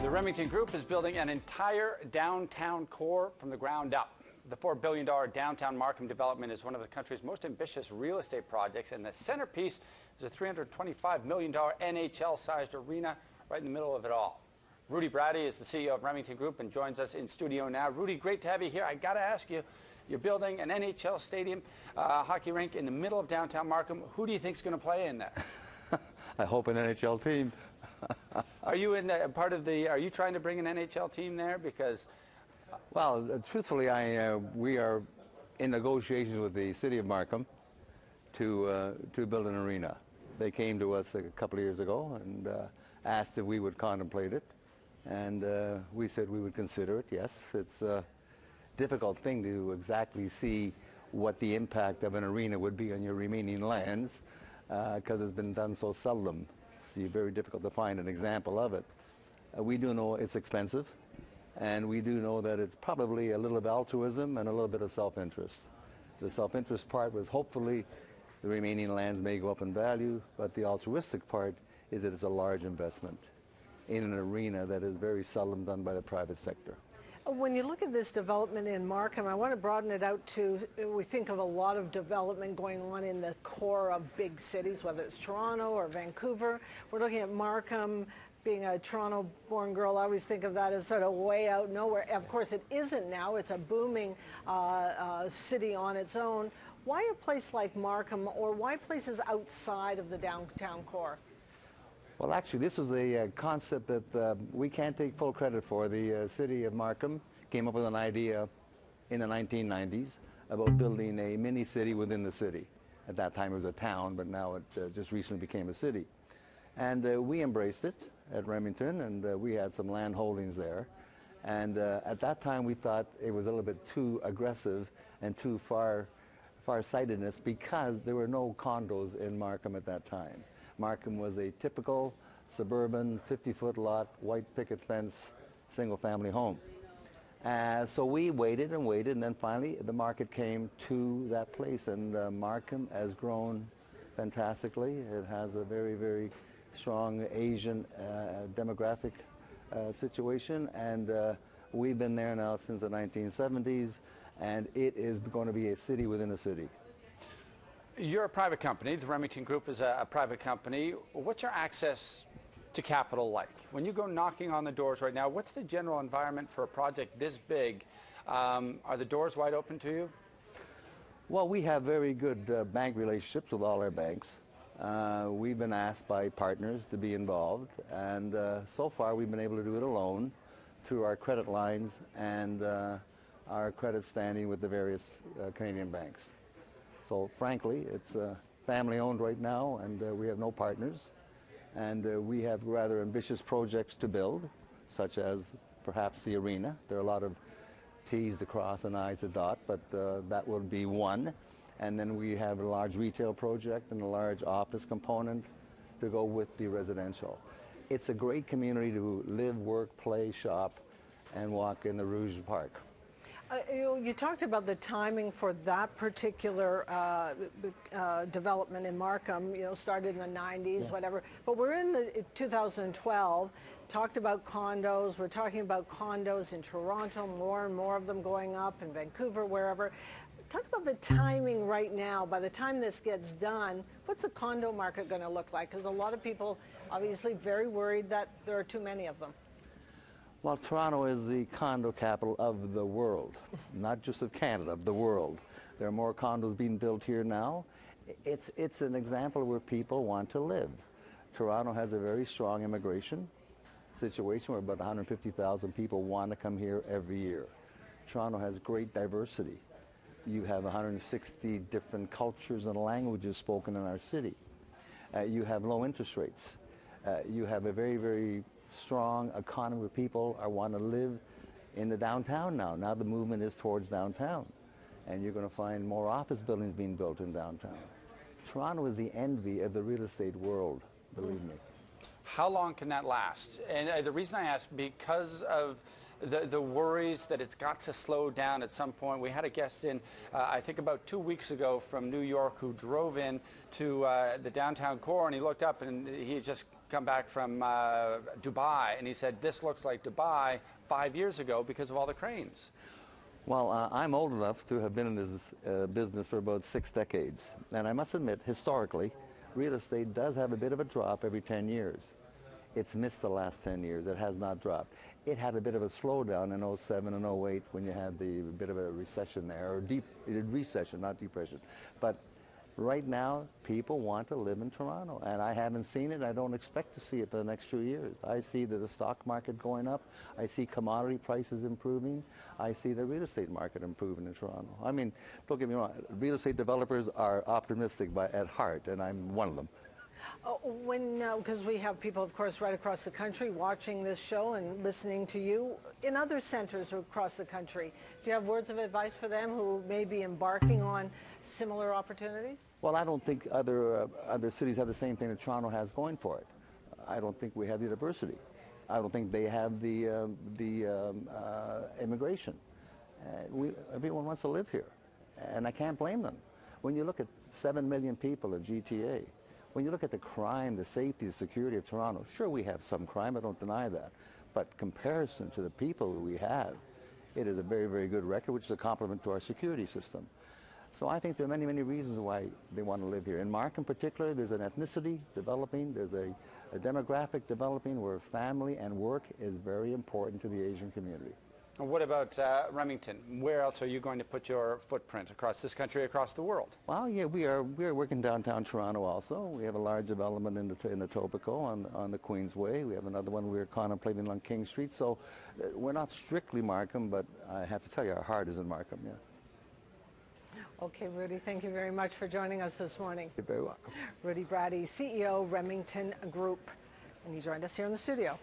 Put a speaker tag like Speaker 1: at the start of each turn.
Speaker 1: The Remington Group is building an entire downtown core from the ground up. The $4 billion downtown Markham development is one of the country's most ambitious real estate projects, and the centerpiece is a $325 million NHL-sized arena right in the middle of it all. Rudy Brady is the CEO of Remington Group and joins us in studio now. Rudy, great to have you here. I got to ask you, you're building an NHL stadium, hockey rink in the middle of downtown Markham. Who do you think is going to play in there?
Speaker 2: I hope an NHL team.
Speaker 1: Are you in part of the? Are you trying to bring an NHL team there? Because,
Speaker 2: well, truthfully, we are in negotiations with the city of Markham to build an arena. They came to us a couple of years ago and asked if we would contemplate it, and we said we would consider it. Yes, it's a difficult thing to exactly see what the impact of an arena would be on your remaining lands, because it's been done so seldom. So it's very difficult to find an example of it. We do know it's expensive, and we do know that it's probably a little of altruism and a little bit of self-interest. The self-interest part was hopefully the remaining lands may go up in value, but the altruistic part is that it's a large investment in an arena that is very seldom done by the private sector.
Speaker 3: When you look at this development in Markham, I want to broaden it out to, we think of a lot of development going on in the core of big cities, whether it's Toronto or Vancouver. We're looking at Markham. Being a Toronto-born girl, I always think of that as sort of way out nowhere. Of course, it isn't now. It's a booming city on its own. Why a place like Markham, or why places outside of the downtown core?
Speaker 2: Well, actually, this is a concept that we can't take full credit for. The city of Markham came up with an idea in the 1990s about building a mini city within the city. At that time it was a town, but now it just recently became a city. And we embraced it at Remington, and we had some land holdings there. And at that time we thought it was a little bit too aggressive and too far-sightedness, because there were no condos in Markham at that time. Markham was a typical suburban 50-foot lot, white picket fence, single-family home. So we waited and waited, and then finally the market came to that place, and Markham has grown fantastically. It has a very, very strong Asian demographic situation, and we've been there now since the 1970s, and it is going to be a city within a city.
Speaker 1: You're a private company. The Remington Group is a private company. What's your access to capital like? When you go knocking on the doors right now, what's the general environment for a project this big? Are the doors wide open to you?
Speaker 2: Well, we have very good bank relationships with all our banks. We've been asked by partners to be involved, and so far we've been able to do it alone through our credit lines and our credit standing with the various Canadian banks. So frankly, it's family-owned right now, and we have no partners. And we have rather ambitious projects to build, such as perhaps the arena. There are a lot of T's to cross and I's to dot, but that will be one. And then we have a large retail project and a large office component to go with the residential. It's a great community to live, work, play, shop, and walk in the Rouge Park.
Speaker 3: You talked about the timing for that particular development in Markham, started in the 90s, yeah, whatever. But we're in 2012, talked about condos. We're talking about condos in Toronto, more and more of them going up, in Vancouver, wherever. Talk about the timing right now. By the time this gets done, what's the condo market going to look like? Because a lot of people obviously very worried that there are too many of them.
Speaker 2: Well, Toronto is the condo capital of the world, not just of Canada, of the world. There are more condos being built here now. It's an example where people want to live. Toronto has a very strong immigration situation where about 150,000 people want to come here every year. Toronto has great diversity. You have 160 different cultures and languages spoken in our city. You have low interest rates. You have a very, very strong economy where people want to live in the downtown now. Now the movement is towards downtown, and you're going to find more office buildings being built in downtown. Toronto is the envy of the real estate world, believe me.
Speaker 1: How long can that last? And the reason I ask, because of the worries that it's got to slow down at some point. We had a guest in, I think about 2 weeks ago from New York, who drove in to the downtown core, and he looked up and he had just come back from Dubai, and he said, this looks like Dubai 5 years ago because of all the cranes.
Speaker 2: Well, I'm old enough to have been in this business for about 6 decades. And I must admit, historically, real estate does have a bit of a drop every 10 years. It's missed the last 10 years. It has not dropped. It had a bit of a slowdown in 07 and 08 when you had the bit of a recession there, or deep recession, not depression. But right now, people want to live in Toronto, and I haven't seen it. I don't expect to see it for the next few years. I see the stock market going up. I see commodity prices improving. I see the real estate market improving in Toronto. I mean, don't get me wrong, real estate developers are optimistic at heart, and I'm one of them.
Speaker 3: Because we have people, of course, right across the country watching this show and listening to you in other centers across the country. Do you have words of advice for them who may be embarking on similar opportunities?
Speaker 2: Well, I don't think other cities have the same thing that Toronto has going for it. I don't think we have the diversity. I don't think they have the immigration. Everyone wants to live here, and I can't blame them. When you look at 7 million people in GTA, when you look at the crime, the safety, the security of Toronto, sure, we have some crime, I don't deny that. But comparison to the people we have, it is a very, very good record, which is a compliment to our security system. So I think there are many, many reasons why they want to live here. In Markham particularly, there's an ethnicity developing, there's a demographic developing where family and work is very important to the Asian community.
Speaker 1: What about Remington? Where else are you going to put your footprint across this country, across the world?
Speaker 2: Well, yeah, we are working downtown Toronto also. We have a large development in the Etobicoke on the Queensway. We have another one we're contemplating on King Street. So we're not strictly Markham, but I have to tell you, our heart is in Markham, yeah.
Speaker 3: Okay, Rudy, thank you very much for joining us this morning.
Speaker 2: You're very welcome.
Speaker 3: Rudy Brady, CEO, Remington Group, and he joined us here in the studio.